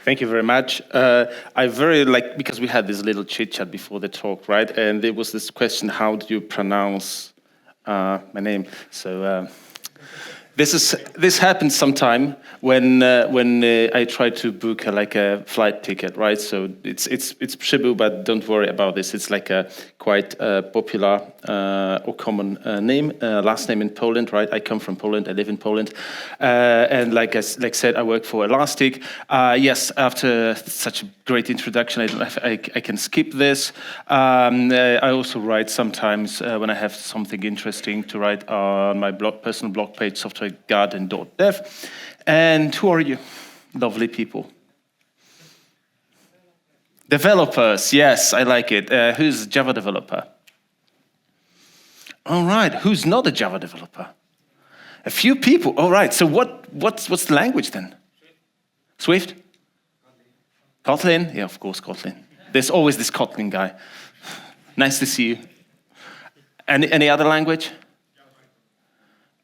Thank you very much. I very because we had this little chit chat before the talk, right? And there was this question: how do you pronounce my name? So this happens sometime when I try to book a flight ticket, right? So it's Przybyl, but don't worry about this. It's like a quite popular or common name, last name in Poland, right? I come from Poland. I live in Poland, and like I said, I work for Elastic. Yes, after such a great introduction, I can skip this. I also write sometimes when I have something interesting to write on my personal blog page, softwaregarden.dev. And who are you, lovely people? Developers, yes, I like it. Who's a Java developer? All right, who's not a Java developer? A few people, all right. So what's the language then? Swift? Kotlin? Yeah, of course, Kotlin. There's always this Kotlin guy. Nice to see you. Any other language?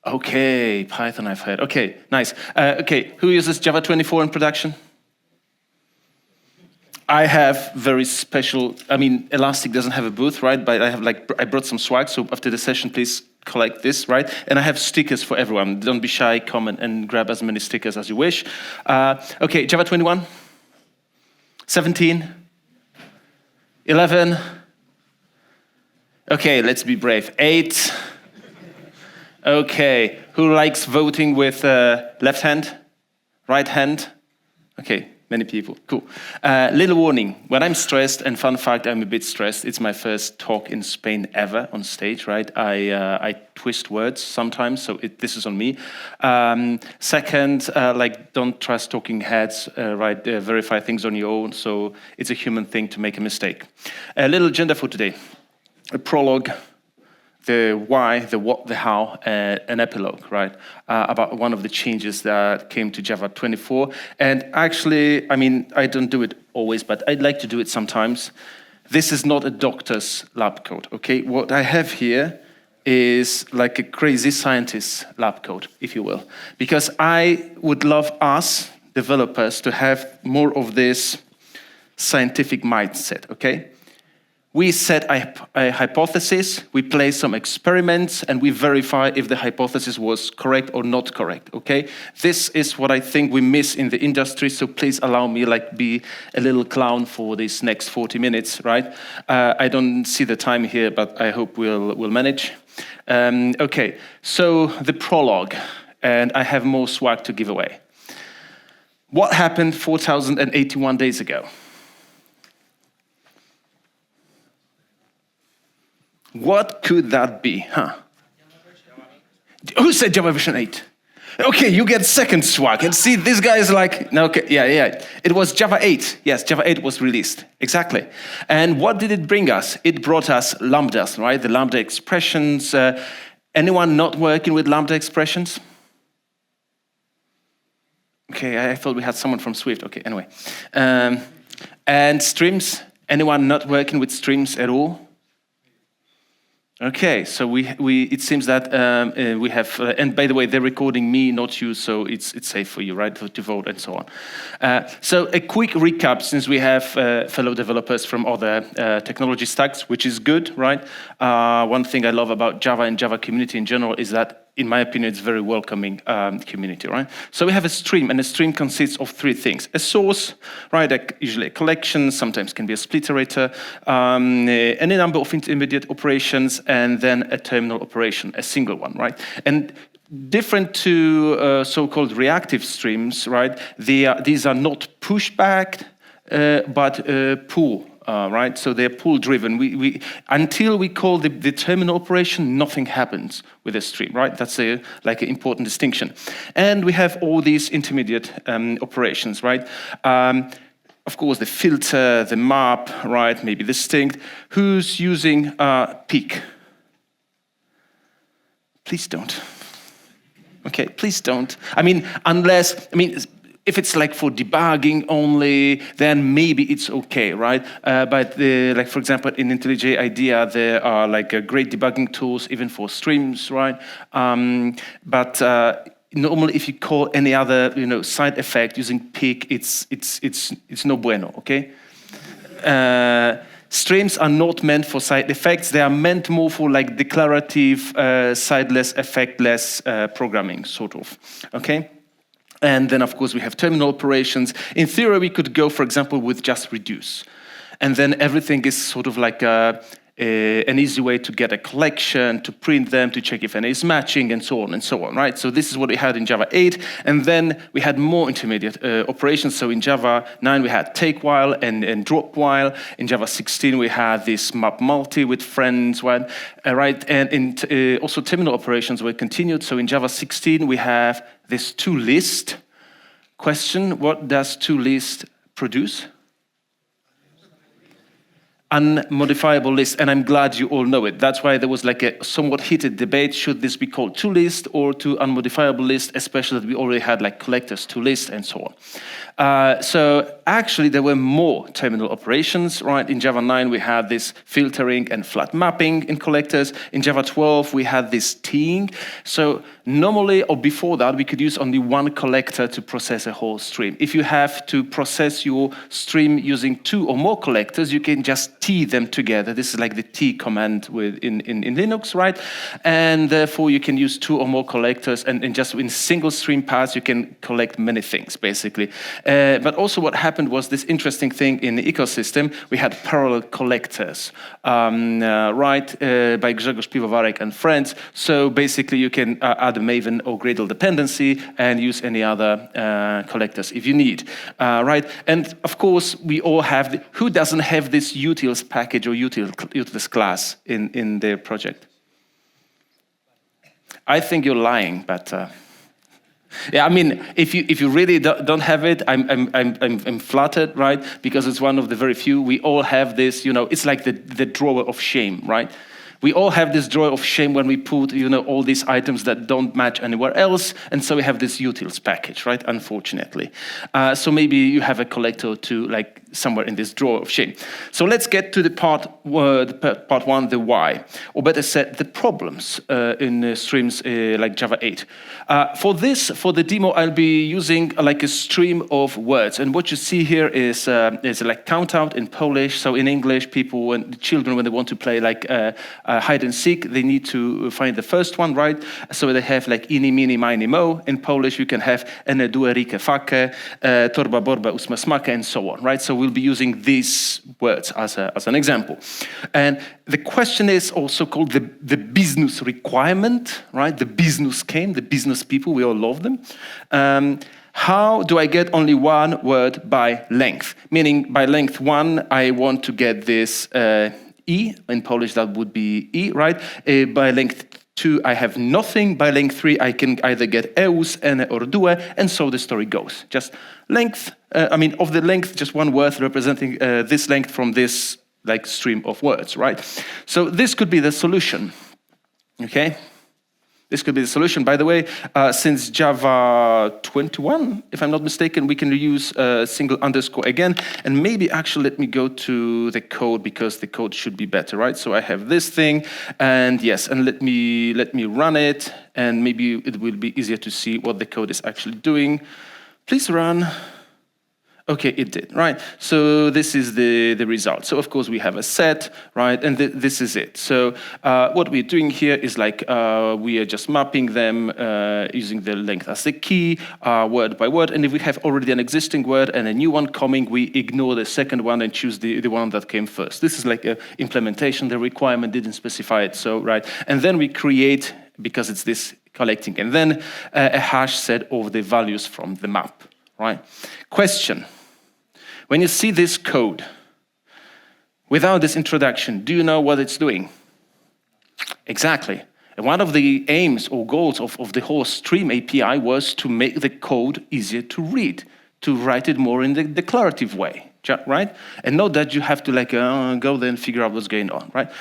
Okay, Python I've heard. Okay, nice. Okay, who uses Java 24 in production? I have very special, Elastic doesn't have a booth, right? But I brought some swag, so after the session, please collect this, right? And I have stickers for everyone. Don't be shy, come and grab as many stickers as you wish. Okay, Java 21? 17? 11? Okay, let's be brave. 8? Okay, who likes voting with left hand, right hand? Okay, many people, cool. Little warning, when I'm stressed, and fun fact, I'm a bit stressed, it's my first talk in Spain ever on stage, right? I twist words sometimes, so this is on me. Second, don't trust talking heads, right? Verify things on your own, so it's a human thing to make a mistake. A little agenda for today, a prologue, the why, the what, the how, an epilogue, right? About one of the changes that came to Java 24. And actually, I don't do it always, but I'd like to do it sometimes. This is not a doctor's lab code, okay? What I have here is like a crazy scientist's lab code, if you will. Because I would love us, developers, to have more of this scientific mindset, okay? We set a hypothesis, we play some experiments, and we verify if the hypothesis was correct or not correct, okay? This is what I think we miss in the industry, so please allow me be a little clown for these next 40 minutes, right? I don't see the time here, but I hope we'll manage. Okay, so the prologue, and I have more swag to give away. What happened 4,081 days ago? What could that be, huh? Who said Java version 8? Okay, you get second swag. And see, this guy is like, no, okay, yeah. It was Java 8. Yes, Java 8 was released, exactly. And what did it bring us? It brought us lambdas, right? The lambda expressions. Anyone not working with lambda expressions? Okay, I thought we had someone from Swift. Okay, anyway. And streams. Anyone not working with streams at all? Okay, so it seems that we have, and by the way, they're recording me, not you, so it's safe for you, right, to vote and so on. So a quick recap, since we have fellow developers from other technology stacks, which is good, right? One thing I love about Java and Java community in general is that, in my opinion, it's a very welcoming community, right? So we have a stream, and a stream consists of three things. A source, right, usually a collection, sometimes can be a split iterator, any number of intermediate operations, and then a terminal operation, a single one, right? And different to so-called reactive streams, right, these are not pushback, but pull. Right, so they're pull-driven. Until we call the terminal operation, nothing happens with a stream, right? That's an important distinction. And we have all these intermediate operations, right? Of course, the filter, the map, right? Maybe the distinct. Who's using peek? Please don't. Okay, please don't. If it's for debugging only, then maybe it's okay, right? But for example, in IntelliJ IDEA, there are great debugging tools even for streams, right? But normally if you call any other side effect using pick, it's no bueno, okay? Streams are not meant for side effects. They are meant more for like declarative, sideless, effectless programming, sort of, okay? And then, of course, we have terminal operations. In theory, we could go, for example, with just reduce. And then everything is sort of like an easy way to get a collection, to print them, to check if any is matching, and so on, right? So this is what we had in Java 8. And then we had more intermediate operations. So in Java 9, we had take while and drop while. In Java 16, we had this map multi with friends, right? And also terminal operations were continued. So in Java 16, we have this toList. Question, what does toList produce? Unmodifiable list, and I'm glad you all know it. That's why there was like a somewhat heated debate, should this be called toList or to unmodifiable list, especially that we already had like collectors toList and so on. So actually there were more terminal operations, right? In Java 9 we had this filtering and flat mapping in collectors. In Java 12 we had this teeing. So normally, or before that, we could use only one collector to process a whole stream. If you have to process your stream using 2 or more collectors, you can just tee them together. This is like the tee command in Linux, right? And therefore, you can use 2 or more collectors, and just in single stream paths, you can collect many things, basically. But also what happened was this interesting thing in the ecosystem. We had parallel collectors, right, by Grzegorz Piwowarek and friends. So basically, you can add a Maven or Gradle dependency and use any other collectors if you need, right? And of course, we all have, who doesn't have this utils package or utils class in their project? I think you're lying, but yeah, I mean, if you really don't have it, I'm flattered, right? Because it's one of the very few. We all have this, it's like the drawer of shame, right? We all have this drawer of shame when we put, all these items that don't match anywhere else, and so we have this utils package, right? Unfortunately. So maybe you have a collector to like somewhere in this drawer of shame. So let's get to the part one, the why, or better said, the problems in streams like Java 8. For the demo, I'll be using like a stream of words, and what you see here is like count out in Polish. So in English, children, when they want to play like hide and seek, they need to find the first one, right? So they have like ini, mini, mini, mo. In Polish, you can have ene, due, rike, fake, torba, borba, ósma, smaka, and so on, right? So we'll be using these words as an example. And the question is also called the business requirement, right? The business came, the business people, we all love them. How do I get only one word by length? Meaning by length 1, I want to get this E, in Polish that would be E, right? By length 2, I have nothing. By length 3, I can either get eus, ene, or due, and so the story goes. Just length, of the length, just one word representing this length from this like stream of words, right? So this could be the solution, okay? This could be the solution. By the way, since Java 21, if I'm not mistaken, we can use a single underscore again. And maybe actually let me go to the code because the code should be better, right? So I have this thing, and yes, and let me run it, and maybe it will be easier to see what the code is actually doing. Please run. Okay, it did, right? So this is the result. So of course we have a set, right? And this is it. So what we're doing here is like we are just mapping them using the length as the key, word by word. And if we have already an existing word and a new one coming, we ignore the second one and choose the one that came first. This is like an implementation. The requirement didn't specify it, so right? And then we create, because it's this collecting, and then a hash set of the values from the map, right? Question. When you see this code, without this introduction, do you know what it's doing? Exactly. And one of the aims or goals of the whole Stream API was to make the code easier to read, to write it more in the declarative way, right? And not that you have to like go there and figure out what's going on, right?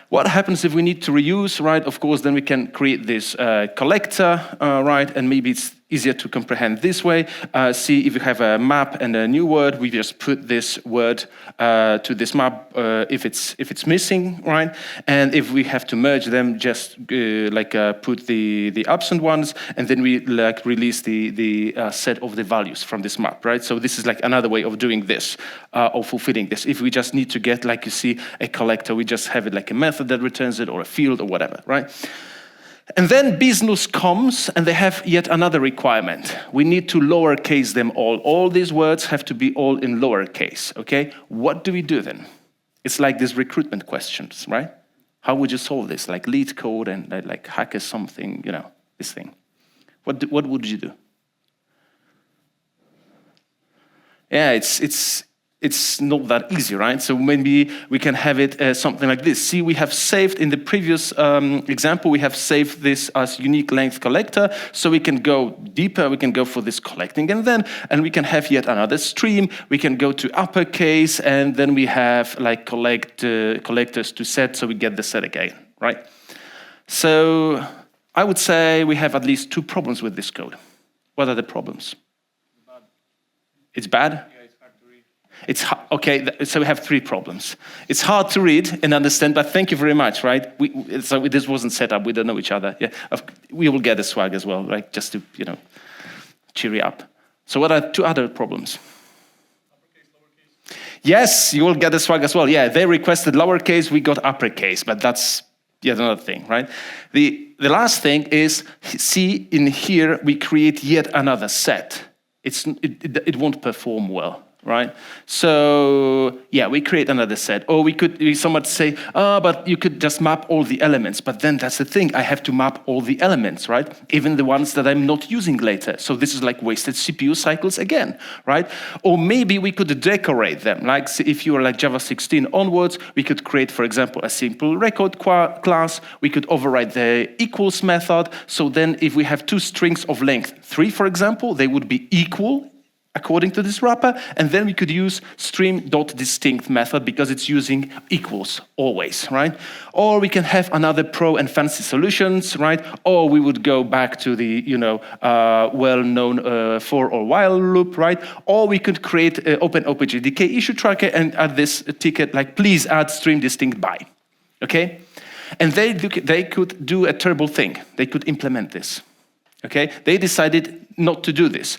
What happens if we need to reuse, right? Of course, then we can create this collector, right? And maybe it's easier to comprehend this way. See, if you have a map and a new word, we just put this word to this map if it's missing, right? And if we have to merge them, just put the absent ones, and then we like release the set of the values from this map, right? So this is like another way of doing this, or fulfilling this. If we just need to get, like you see, a collector, we just have it like a method that returns it, or a field, or whatever, right? And then business comes, and they have yet another requirement. We need to lowercase them all. All these words have to be all in lowercase, okay? What do we do then? It's like these recruitment questions, right? How would you solve this? Like lead code and like hacker something, you know, this thing. What would you do? Yeah, it's not that easy, right? So maybe we can have it something like this. See, we have saved in the previous example, we have saved this as unique length collector, so we can go deeper, we can go for this collecting and we can have yet another stream, we can go to uppercase, and then we have like collectors to set, so we get the set again, right? So I would say we have at least 2 problems with this code. What are the problems? Bad. It's bad? It's okay, so we have 3 problems. It's hard to read and understand, but thank you very much, right? So this wasn't set up, we don't know each other. Yeah, we will get a swag as well, right? Just to, you know, cheer you up. So what are 2 other problems? Uppercase, lowercase. Yes, you will get a swag as well. Yeah, they requested lowercase, we got uppercase, but that's yet another thing, right? The last thing is, see, in here, we create yet another set. It won't perform well. Right? So, yeah, we create another set. Or someone say, but you could just map all the elements. But then that's the thing, I have to map all the elements, right? Even the ones that I'm not using later. So this is like wasted CPU cycles again, right? Or maybe we could decorate them. Like if you are like Java 16 onwards, we could create, for example, a simple record class. We could override the equals method. So then if we have 2 strings of length 3, for example, they would be equal according to this wrapper, and then we could use stream.distinct method because it's using equals always, right? Or we can have another pro and fancy solutions, right? Or we would go back to the, you know, well-known for or while loop, right? Or we could create open OpenJDK issue tracker and add this ticket like, please add stream distinct by, okay? And they could do a terrible thing. They could implement this. Okay, they decided not to do this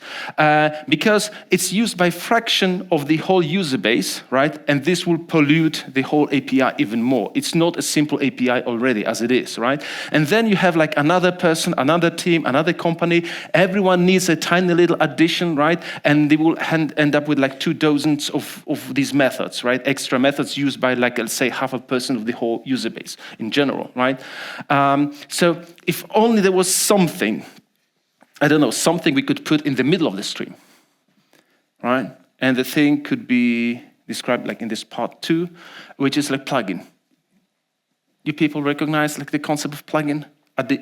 because it's used by fraction of the whole user base, right? And this will pollute the whole API even more. It's not a simple API already as it is, right? And then you have like another person, another team, another company. Everyone needs a tiny little addition, right? And they will end up with like 2 dozens of these methods, right? Extra methods used by like, let's say, 0.5% of the whole user base in general, right? So if only there was something, I don't know, something we could put in the middle of the stream, right? And the thing could be described like in this part 2, which is like plugin. You people recognize like the concept of plugin,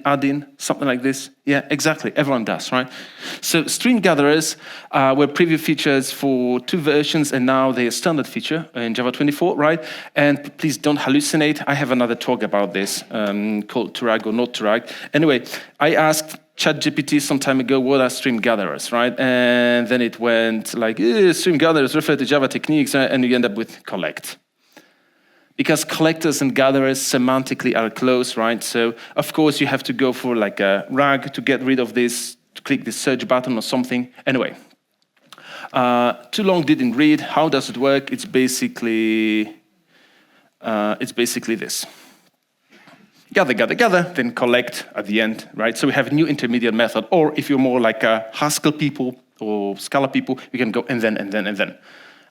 add-in, something like this? Yeah, exactly, everyone does, right? So stream gatherers were preview features for 2 versions, and now they're a standard feature in Java 24, right? And please don't hallucinate. I have another talk about this called Turag or not Turag. Anyway, I asked ChatGPT some time ago, what are stream gatherers, right? And then it went like, stream gatherers refer to Java techniques, and you end up with collect. Because collectors and gatherers semantically are close, right? So, of course, you have to go for like a rag to get rid of this, to click the search button or something. Anyway, too long, didn't read. How does it work? It's basically this. Gather, then collect at the end, right? So we have a new intermediate method, or if you're more like a Haskell people or Scala people, you can go and then.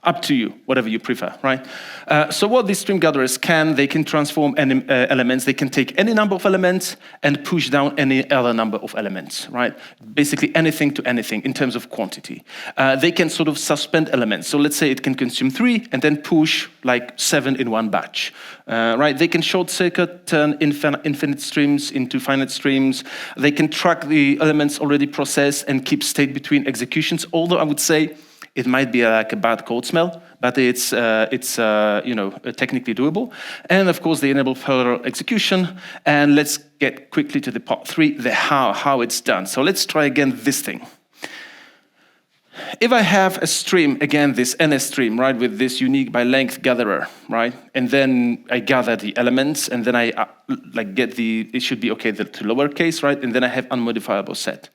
Up to you, whatever you prefer, right? So what these stream gatherers they can transform any elements. They can take any number of elements and push down any other number of elements, right? Basically anything to anything in terms of quantity. They can sort of suspend elements. So let's say it can consume 3 and then push like 7 in one batch, right? They can short circuit, turn infinite streams into finite streams. They can track the elements already processed and keep state between executions, although I would say it might be like a bad code smell, but it's technically doable. And of course, they enable parallel execution. And let's get quickly to the part 3, the how it's done. So let's try again this thing. If I have a stream, again, this NS stream, right, with this unique by length gatherer, right, and then I gather the elements, and then I get it should be okay, the lowercase, right, and then I have unmodifiable set.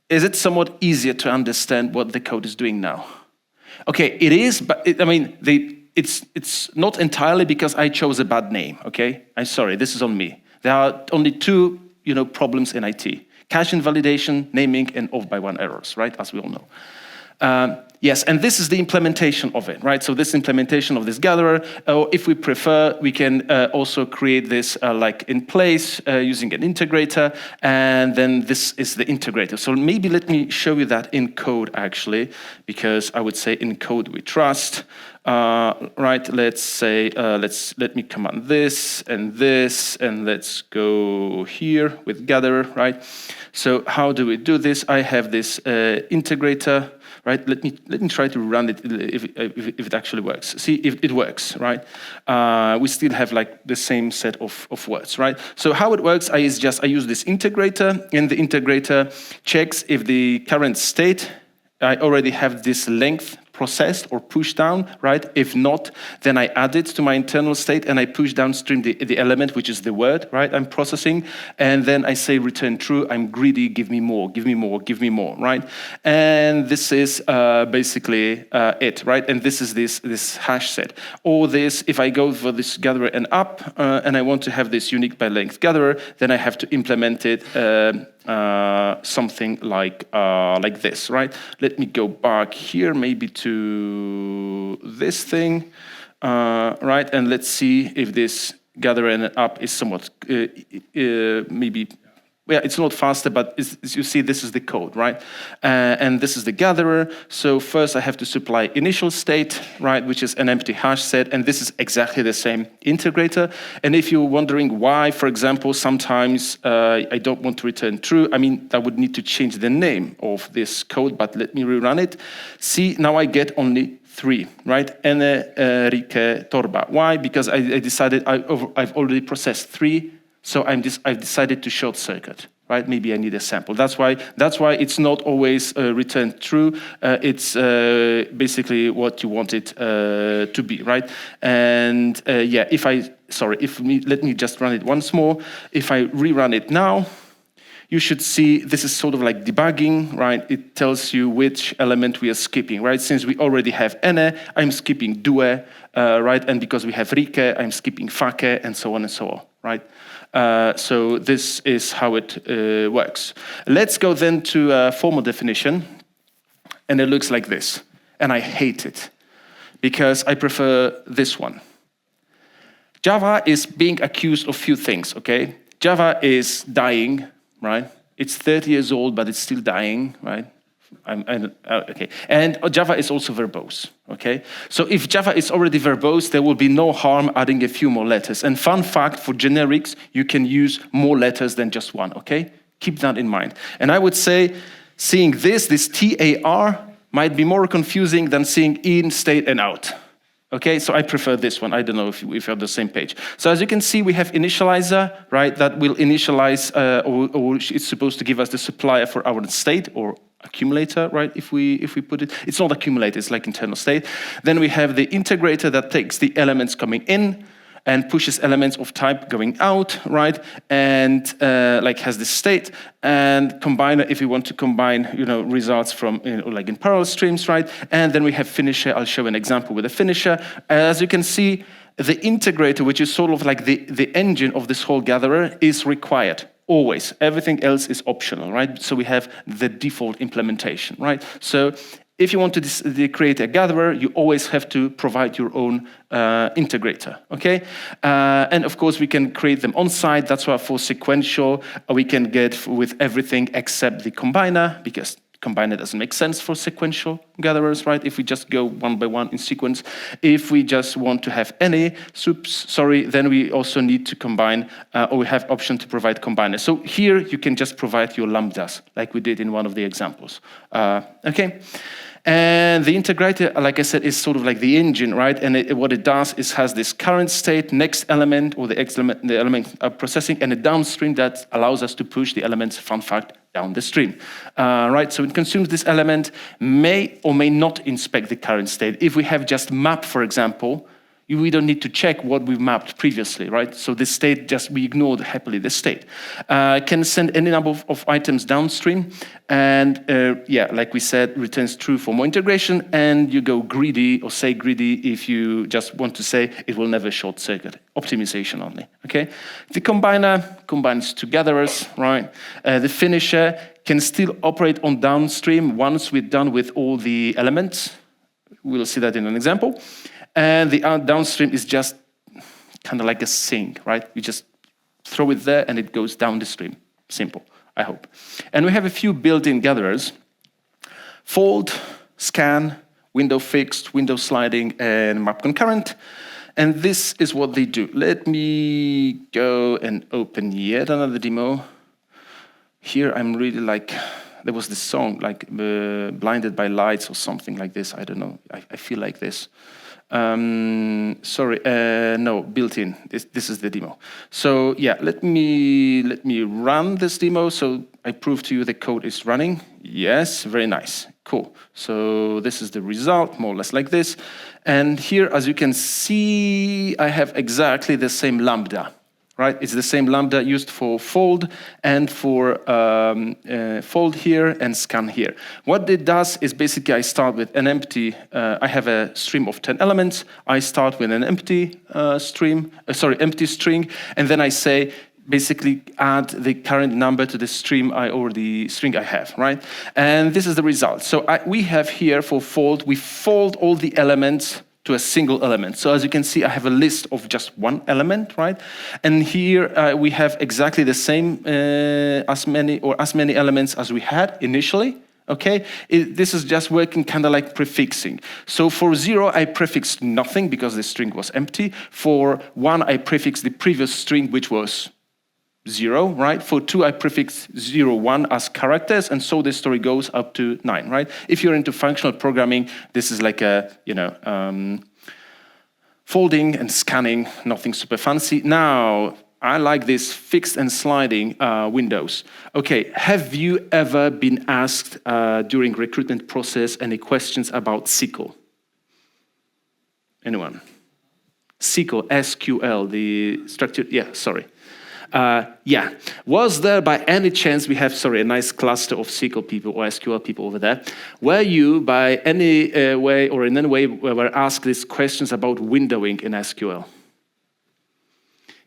Is it somewhat easier to understand what the code is doing now? Okay, it is, but it's not entirely because I chose a bad name, okay? I'm sorry, this is on me. There are only 2, problems in IT. Cache invalidation, naming, and off-by-1 errors, right, as we all know. Yes, and this is the implementation of it, right? So this implementation of this gatherer, or if we prefer, we can also create this in place using an integrator, and then this is the integrator. So maybe let me show you that in code, actually, because I would say in code we trust. Right, let's say, let me command this, and let's go here with gatherer, right? So how do we do this? I have this integrator, right? Let me try to run it if it actually works. See if it works, right? We still have the same set of words, right? So how it works, I use this integrator, and the integrator checks if the current state, I already have this length processed or pushed down, right? If not, then I add it to my internal state and I push downstream the element, which is the word, right? I'm processing, and then I say return true. I'm greedy. Give me more. Give me more. Give me more, right? And this is basically it, right? And this is this hash set. Or this, if I go for this gatherer and up, and I want to have this unique by length gatherer, then I have to implement it. Something like this, right? Let me go back here, maybe to this thing, right? And let's see if this gather and up is somewhat maybe. Yeah, it's not faster, but as you see, this is the code, right? And this is the gatherer. So first I have to supply initial state, right, which is an empty hash set, and this is exactly the same integrator. And if you're wondering why, for example, sometimes I don't want to return true, I mean, I would need to change the name of this code, but let me rerun it. See, now I get only 3, right? Enrique Torba. Why? Because I decided I've already processed 3. So I've decided to short circuit, right? Maybe I need a sample. That's why it's not always returned true. It's basically what you want it to be, right? And yeah, let me just run it once more. If I rerun it now, you should see this is sort of like debugging, right? It tells you which element we are skipping, right? Since we already have ene, I'm skipping due, right? And because we have rike, I'm skipping fake, and so on and so on, right? So this is how it works. Let's go then to a formal definition, and it looks like this. And I hate it, because I prefer this one. Java is being accused of few things, okay? Java is dying, right? It's 30 years old, but it's still dying, right? Okay. And Java is also verbose, okay? So if Java is already verbose, there will be no harm adding a few more letters. And fun fact, for generics, you can use more letters than just one, okay? Keep that in mind. And I would say, seeing this TAR, might be more confusing than seeing in, state, and out. Okay, so I prefer this one. I don't know if you're on the same page. So as you can see, we have initializer, right? That will initialize, or it's supposed to give us the supplier for our state, or accumulator, right? If we put it, it's not accumulator, it's like internal state. Then we have the integrator that takes the elements coming in and pushes elements of type going out, right? And has this state. And combiner, if we want to combine, results from, like in parallel streams, right? And then we have finisher. I'll show an example with a finisher. As you can see, the integrator, which is sort of like the engine of this whole gatherer, is required. Always. Everything else is optional, right? So we have the default implementation, right? So if you want to create a gatherer, you always have to provide your own integrator, okay? And of course, we can create them on-site. That's why for sequential, we can get with everything except the combiner, because combiner doesn't make sense for sequential gatherers, right? If we just go one by one in sequence. If we just want to have any soups, then we also need to combine, or we have option to provide combiner. So here you can just provide your lambdas, like we did in one of the examples, okay? And the integrator, like I said, is sort of like the engine, right? And what it does is has this current state, next element, or the element of processing, and a downstream that allows us to push the elements, fun fact, down the stream, right? So it consumes this element, may or may not inspect the current state. If we have just map, for example, we don't need to check what we've mapped previously, right? So this state, we ignored happily the state. Can send any number of items downstream, and yeah, like we said, returns true for more integration, and you go greedy, or say greedy if you just want to say it will never short circuit. Optimization only, okay? The combiner combines two gatherers, right? The finisher can still operate on downstream once we're done with all the elements. We'll see that in an example. And the downstream is just kind of like a sink, right? You just throw it there and it goes down the stream. Simple, I hope. And we have a few built-in gatherers. Fold, scan, window fixed, window sliding, and map concurrent. And this is what they do. Let me go and open yet another demo. Here I'm really like, there was this song, like Blinded by Lights or something like this. I don't know, I feel like this. Sorry, no, built-in. This is the demo. So yeah, let me run this demo. So I prove to you the code is running. Yes, very nice, cool. So this is the result, more or less like this. And here, as you can see, I have exactly the same lambda. Right, it's the same lambda used for fold and for fold here and scan here. What it does is basically I start with an empty, I have a stream of 10 elements. I start with an empty empty string, and then I say, basically add the current number to the string I have, right? And this is the result. So we have here for fold, we fold all the elements to a single element. So as you can see, I have a list of just one element, right? And here we have exactly the same as many elements as we had initially. Okay, this is just working kind of like prefixing. So for 0, I prefixed nothing because the string was empty. For 1, I prefixed the previous string, which was 0, right? For 2, I prefix 0, 1 as characters, and so the story goes up to 9, right? If you're into functional programming, this is like a, folding and scanning, nothing super fancy. Now, I like this fixed and sliding windows. Okay, have you ever been asked during recruitment process any questions about SQL? Anyone? SQL, SQL, the structure, yeah, sorry. Yeah, was there by any chance, we have, a nice cluster of SQL people or SQL people over there, were you by any way or in any way were asked these questions about windowing in SQL?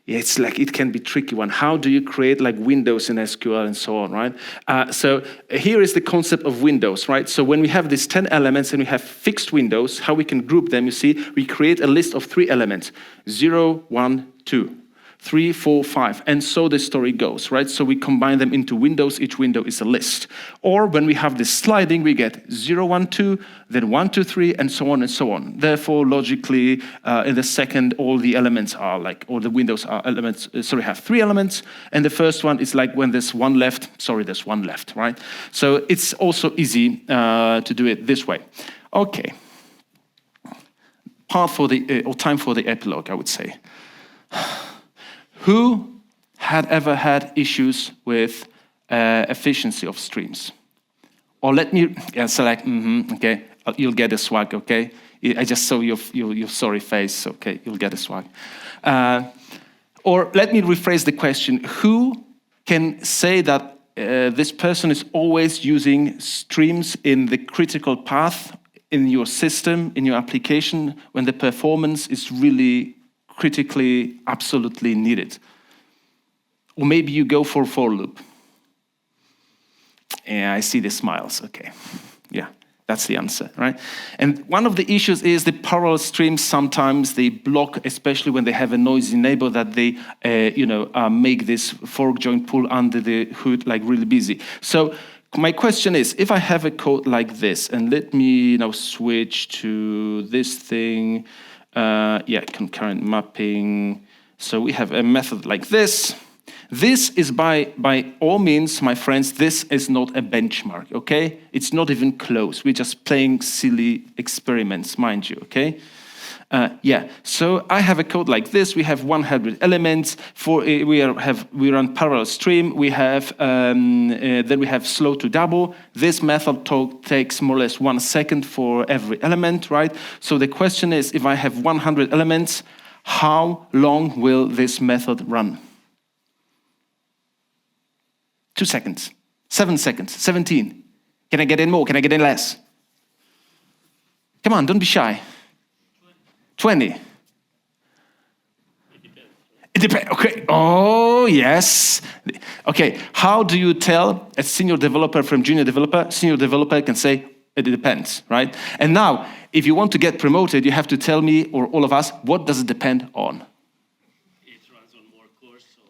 Yeah, it's like, it can be tricky one. How do you create like windows in SQL and so on, right? So here is the concept of windows, right? So when we have these 10 elements and we have fixed windows, how we can group them, you see, we create a list of 3 elements, 0, 1, 2. 3, 4, 5, and so the story goes, right? So we combine them into windows, each window is a list. Or when we have this sliding, we get 0, 1, 2, then 1, 2, 3, and so on and so on. Therefore, logically, in the second, all the elements are like, or the windows are elements, have 3 elements, and the first one is like when there's one left, there's one left, right? So it's also easy to do it this way. Okay. Time for the epilogue, I would say. Who had ever had issues with efficiency of streams? Or let me select, okay, you'll get a swag, okay? I just saw your sorry face, okay, you'll get a swag. Or let me rephrase the question. Who can say that this person is always using streams in the critical path in your system, in your application, when the performance is really critically, absolutely needed? Or maybe you go for loop. Yeah, I see the smiles, okay. Yeah, that's the answer, right? And one of the issues is the parallel streams, sometimes they block, especially when they have a noisy neighbor, that they, make this ForkJoin pull under the hood like really busy. So my question is, if I have a code like this, and let me now switch to this thing, concurrent mapping. So we have a method like this. This is by all means, my friends, this is not a benchmark, okay? It's not even close. We're just playing silly experiments, mind you, okay? Yeah, so I have a code like this. We have 100 elements. We run parallel stream. We have then we have slow to double. This method takes more or less 1 second for every element, right? So the question is, if I have 100 elements, how long will this method run? 2 seconds, 7 seconds, 17. Can I get in more? Can I get in less? Come on, don't be shy. 20. It depends. Okay. Oh, yes. Okay. How do you tell a senior developer from junior developer? Senior developer can say, it depends, right? And now, if you want to get promoted, you have to tell me, or all of us, what does it depend on? It runs on more cores. So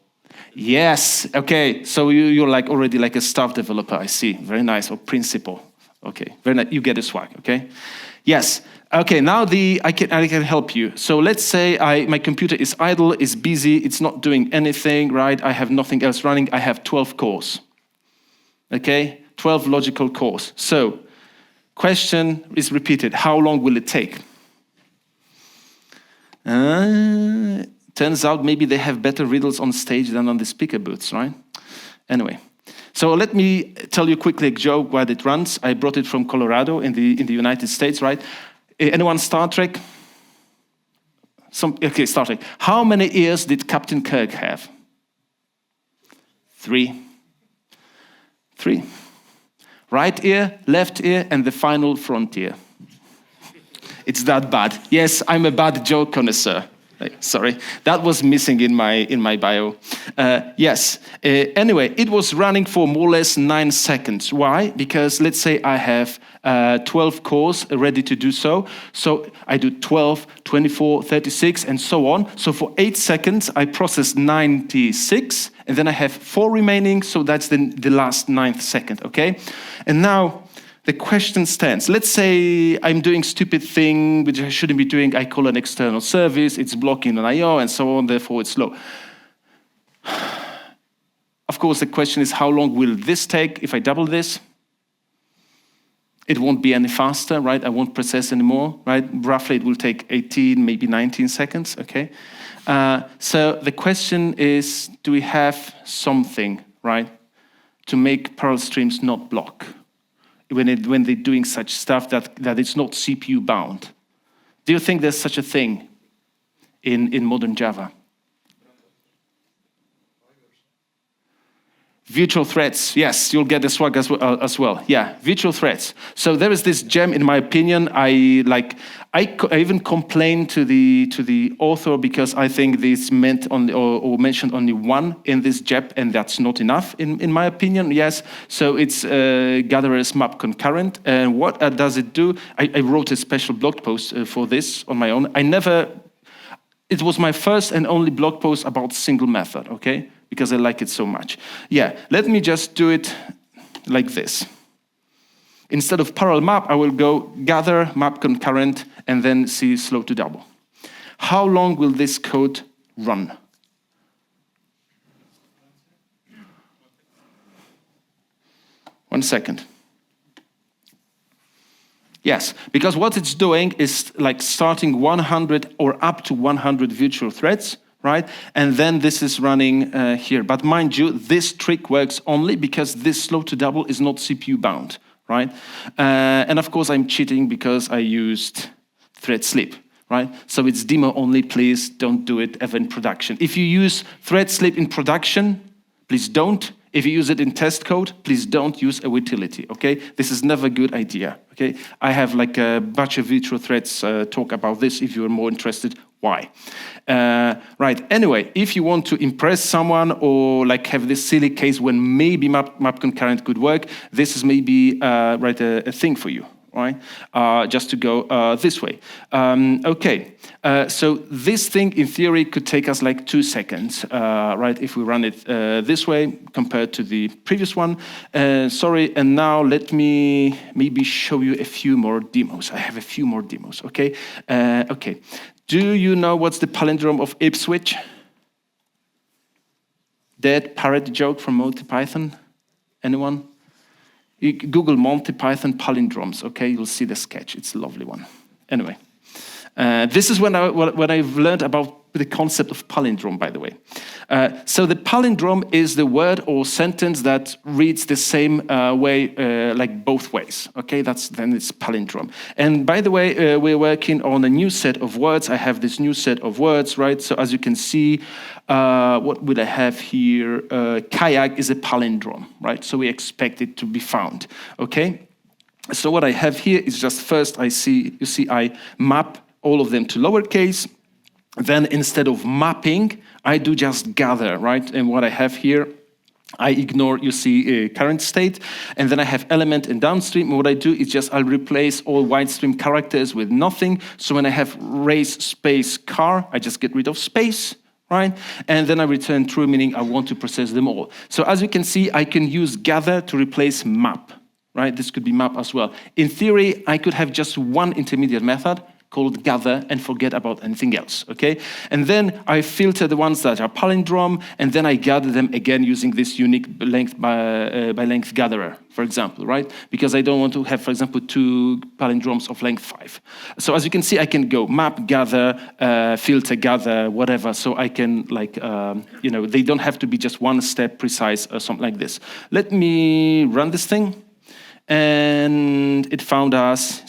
yes. Okay. So you're like already like a staff developer. I see. Very nice. Or principal. Okay. Very nice. You get a swag. Okay. Yes. Okay, now I can help you. So let's say my computer is idle, is busy, it's not doing anything, right? I have nothing else running. I have 12 cores. Okay, 12 logical cores. So, question is repeated. How long will it take? Turns out maybe they have better riddles on stage than on the speaker booths, right? Anyway. So let me tell you quickly a joke while it runs. I brought it from Colorado in the United States, right? Anyone Star Trek? Okay, Star Trek. How many ears did Captain Kirk have? 3. 3. Right ear, left ear, and the final front ear. It's that bad. Yes, I'm a bad joke connoisseur. Sorry, that was missing in my bio. Yes. Anyway, it was running for more or less 9 seconds. Why? Because let's say I have 12 cores ready to do so. So I do 12, 24, 36, and so on. So for 8 seconds, I process 96, and then I have 4 remaining. So that's the last 9th second. Okay, and now the question stands. Let's say I'm doing stupid thing which I shouldn't be doing. I call an external service. It's blocking an I/O and so on. Therefore, it's slow. Of course, the question is, how long will this take if I double this? It won't be any faster, right? I won't process anymore, right? Roughly, it will take 18, maybe 19 seconds, okay? So the question is, do we have something, right, to make parallel streams not block? When they're doing such stuff that it's not CPU bound. Do you think there's such a thing in modern Java? Virtual threads, yes, you'll get the swag as well. Yeah, virtual threads. So there is this gem, in my opinion. I even complained to the author because I think this meant only or mentioned only one in this gem, and that's not enough, in my opinion. Yes, so it's gatherers map concurrent, and what does it do? I wrote a special blog post for this on my own. It was my first and only blog post about single method. Okay. Because I like it so much. Yeah, let me just do it like this. Instead of parallel map, I will go gather, map concurrent, and then see slow to double. How long will this code run? One second. Yes, because what it's doing is like starting 100 or up to 100 virtual threads, right? And then this is running here. But mind you, this trick works only because this slow to double is not CPU bound, right? And of course, I'm cheating because I used thread slip, right? So it's demo only. Please don't do it ever in production. If you use thread slip in production, please don't. If you use it in test code, please don't use a utility, okay? This is never a good idea, okay? I have like a bunch of virtual threads talk about this if you're more interested. Why? Right, anyway, if you want to impress someone or like have this silly case when maybe map concurrent could work, this is maybe a thing for you, right? Just to go this way. Okay, so this thing in theory could take us like 2 seconds, right? If we run it this way compared to the previous one. Sorry, and now let me maybe show you a few more demos. I have a few more demos, okay? Okay. Do you know what's the palindrome of Ipswich? dead parrot joke from Monty Python? Anyone? You Google Monty Python palindromes, okay? You'll see the sketch. It's a lovely one. Anyway, this is when I've learned about the concept of palindrome, by the way. So the palindrome is the word or sentence that reads the same way, like both ways. Okay, then it's palindrome. And by the way, we're working on a new set of words. I have this new set of words, right? So as you can see, what would I have here? Kayak is a palindrome, right? So we expect it to be found. Okay. So what I have here is just first I map all of them to lowercase. Then instead of mapping, I do just gather, right? And what I have here, I ignore, current state. And then I have element and downstream. And what I do is I'll replace all widestream characters with nothing. So when I have race space car, I just get rid of space, right? And then I return true, meaning I want to process them all. So as you can see, I can use gather to replace map, right? This could be map as well. In theory, I could have just one intermediate method called gather and forget about anything else, okay? And then I filter the ones that are palindrome, and then I gather them again using this unique length by length gatherer, for example, right? Because I don't want to have, for example, 2 palindromes of length 5. So as you can see, I can go map, gather, filter, gather, whatever. So I can, they don't have to be just one step precise or something like this. Let me run this thing. And it found us,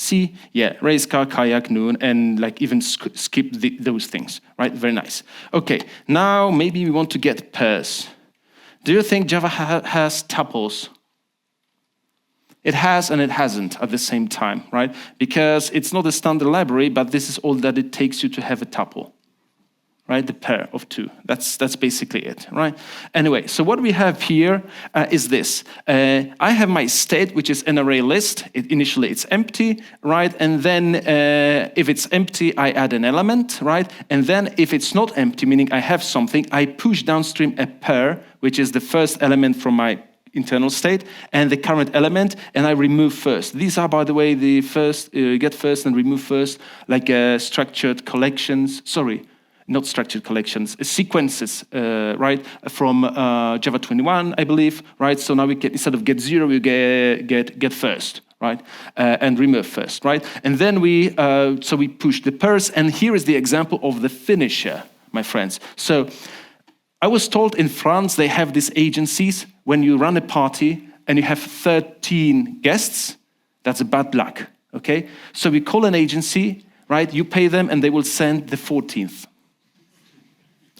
race car, kayak, noon, and even skip those things, right? Very nice. Okay, now maybe we want to get pairs. Do you think Java has tuples? It has and it hasn't at the same time, right? Because it's not a standard library, but this is all that it takes you to have a tuple. Right, the pair of 2. That's basically it, right? Anyway, so what we have here is this. I have my state, which is an array list. Initially, it's empty, right? And then if it's empty, I add an element, right? And then if it's not empty, meaning I have something, I push downstream a pair, which is the first element from my internal state, and the current element, and I remove first. These are, by the way, the first, get first and remove first, like structured collections. Not structured collections, sequences, right, from Java 21, I believe, right? So now we get, instead of get 0, we get first, right, and remove first, right? And then we push the pairs, and here is the example of the finisher, my friends. So I was told in France they have these agencies. When you run a party and you have 13 guests, that's a bad luck, okay? So we call an agency, right? You pay them, and they will send the 14th.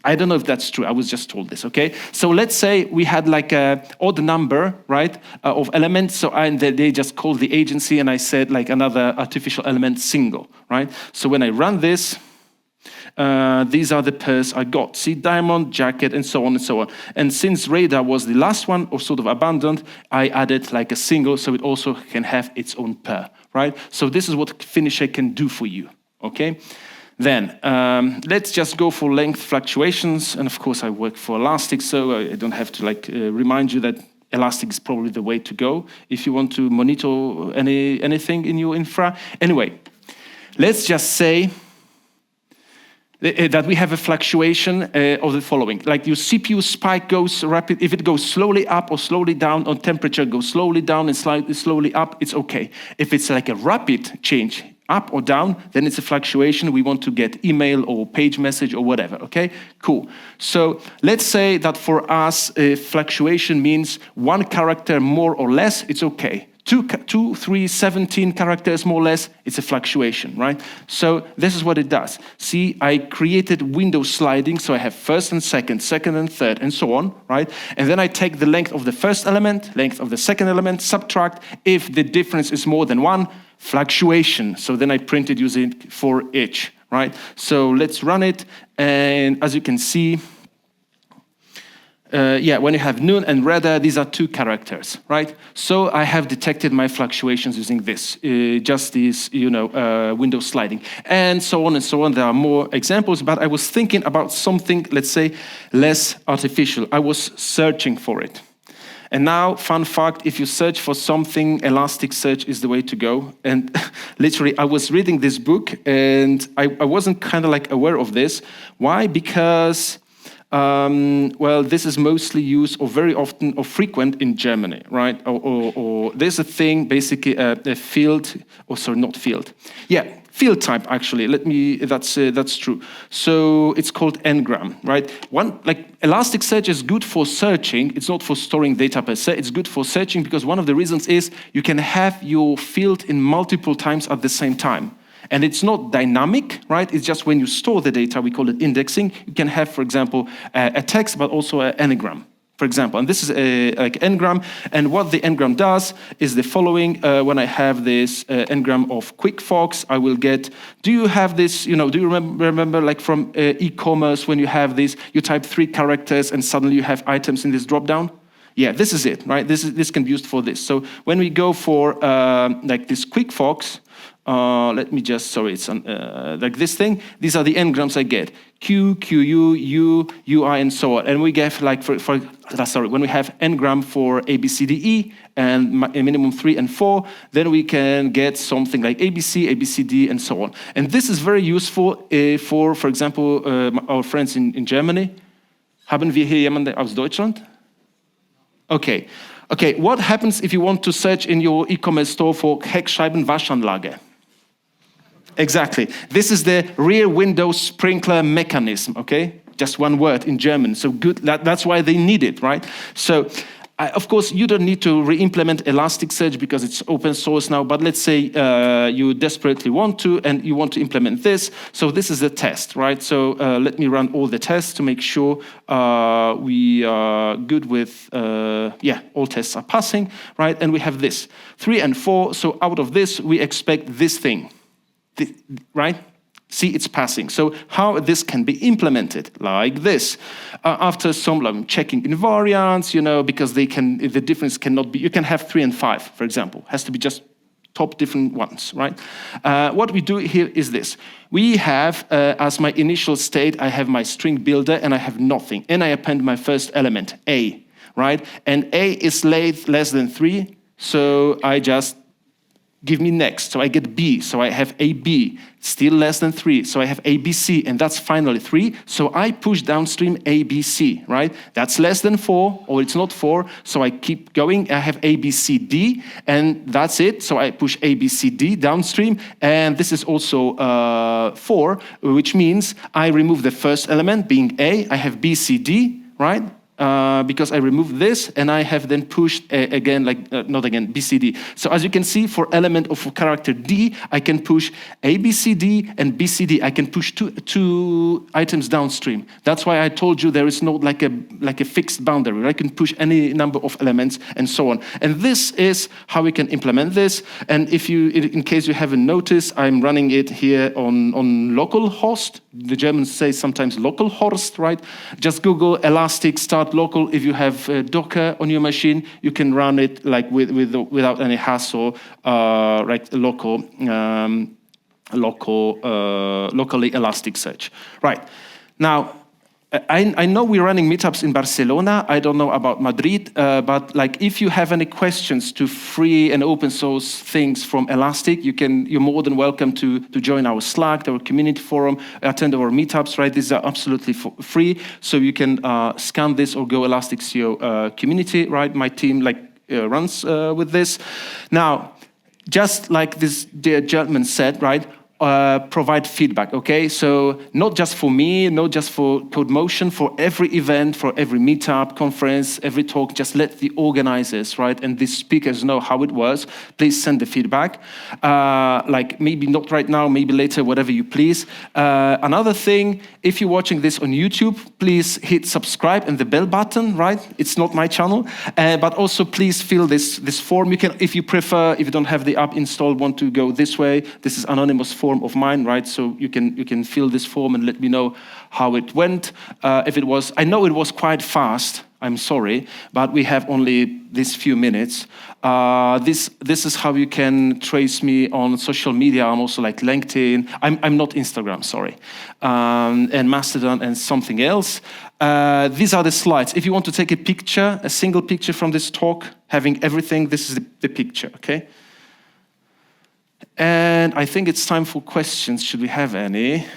I don't know if that's true. I was just told this, okay? So let's say we had like an odd number, right, of elements. So they just called the agency, and I said like another artificial element single, right? So when I run this, these are the pairs I got. See, diamond, jacket, and so on and so on. And since radar was the last one, or sort of abandoned, I added like a single, so it also can have its own pair, right? So this is what finisher can do for you, okay? Then, let's just go for length fluctuations. And of course, I work for Elastic, so I don't have to remind you that Elastic is probably the way to go if you want to monitor anything in your infra. Anyway, let's just say that we have a fluctuation of the following. Like your CPU spike goes rapid. If it goes slowly up or slowly down, or temperature goes slowly down and slowly up, it's okay. If it's like a rapid change, up or down, then it's a fluctuation. We want to get email or page message or whatever, okay? Cool. So let's say that for us, fluctuation means 1 character more or less, it's okay. 2, 3, 17 characters more or less, it's a fluctuation, right? So this is what it does. See, I created window sliding, so I have first and second and third, and so on, right? And then I take the length of the first element, length of the second element, subtract. If the difference is more than 1, fluctuation. So then I print it using for each, right? So let's run it, and as you can see, when you have noon and radar, these are 2 characters, right? So I have detected my fluctuations using this, just this, window sliding, and so on and so on. There are more examples, but I was thinking about something, let's say, less artificial. I was searching for it. And now, fun fact, if you search for something, Elasticsearch is the way to go. And literally, I was reading this book, and I wasn't kind of aware of this. Why? Because Well, this is mostly used or very often or frequent in Germany, right? Or there's a thing, basically a field, or sorry, not field. Yeah, field type actually. That's true. So it's called n-gram, right? Like Elasticsearch is good for searching. It's not for storing data per se. It's good for searching because one of the reasons is you can have your field in multiple times at the same time. And it's not dynamic, right? It's just when you store the data, we call it indexing. You can have, for example, a text, but also an n-gram, for example. And this is like n-gram. And what the n-gram does is the following. When I have this n-gram of QuickFox, I will get, do you have this, do you remember like from e-commerce when you have this, you type 3 characters and suddenly you have items in this drop-down? Yeah, this is it, right? This can be used for this. So when we go for like this QuickFox, let me just, sorry, it's like this thing. These are the n-grams I get. Q, QU, U, UI, and so on. And we get like, when we have n-gram for A, B, C, D, E, and a minimum 3 and 4, then we can get something like ABC, ABCD, and so on. And this is very useful for example, our friends in Germany. Haben wir hier jemanden aus Deutschland? Okay. Okay, what happens if you want to search in your e-commerce store for Heckscheibenwaschanlage? Exactly. This is the rear window sprinkler mechanism, okay? Just one word in German. So good. That's why they need it, right? So, of course, you don't need to re-implement Elasticsearch because it's open source now, but let's say you desperately want to, and you want to implement this. So this is a test, right? So let me run all the tests to make sure we are good with, all tests are passing, right? And we have this, 3 and 4. So out of this, we expect this thing, right? See, it's passing. So how this can be implemented, like this. After some checking invariants, because the difference cannot be, you can have 3 and 5, for example. Has to be just top different ones, right? What we do here is this. We have, as my initial state, I have my string builder and I have nothing. And I append my first element, A, right? And A is less than 3, so I just give me next, so I get B, so I have AB, still less than 3, so I have ABC, and that's finally 3, so I push downstream ABC, right? That's less than 4, or it's not 4, so I keep going, I have ABCD, and that's it, so I push ABCD downstream, and this is also 4, which means I remove the first element, being A, I have BCD, right? Because I removed this, and I have then pushed BCD. So as you can see, for element of character D, I can push ABCD and BCD. I can push two items downstream. That's why I told you there is no like a fixed boundary. I can push any number of elements and so on. And this is how we can implement this. And if you, in case you haven't noticed, I'm running it here on localhost. The Germans say sometimes localhost, right? Just Google Elastic start local. If you have Docker on your machine, you can run it like without any hassle, like locally Elasticsearch. Right now, I know we're running meetups in Barcelona. I don't know about Madrid, but like if you have any questions to free and open source things from Elastic, you're more than welcome to join our Slack, our community forum, attend our meetups. Right, these are absolutely free, so you can scan this or go Elasticsearch community. Right, my team runs with this. Now, just like this dear gentleman said, right. Provide feedback, okay? So not just for me, not just for Codemotion, for every event, for every meetup, conference, every talk, just let the organizers, right, and the speakers know how it was. Please send the feedback. Like maybe not right now, maybe later, whatever you please. Another thing, if you're watching this on YouTube, please hit subscribe and the bell button, right? It's not my channel. But also please fill this form. You can, if you prefer, if you don't have the app installed, want to go this way, this is anonymous form of mine, right? So you can fill this form and let me know how it went. If it was, I know it was quite fast. I'm sorry, but we have only these few minutes. This is how you can trace me on social media. I'm also like LinkedIn. I'm not Instagram, sorry, and Mastodon and something else. These are the slides. If you want to take a picture, a single picture from this talk, having everything, this is the picture, okay? And I think it's time for questions, should we have any?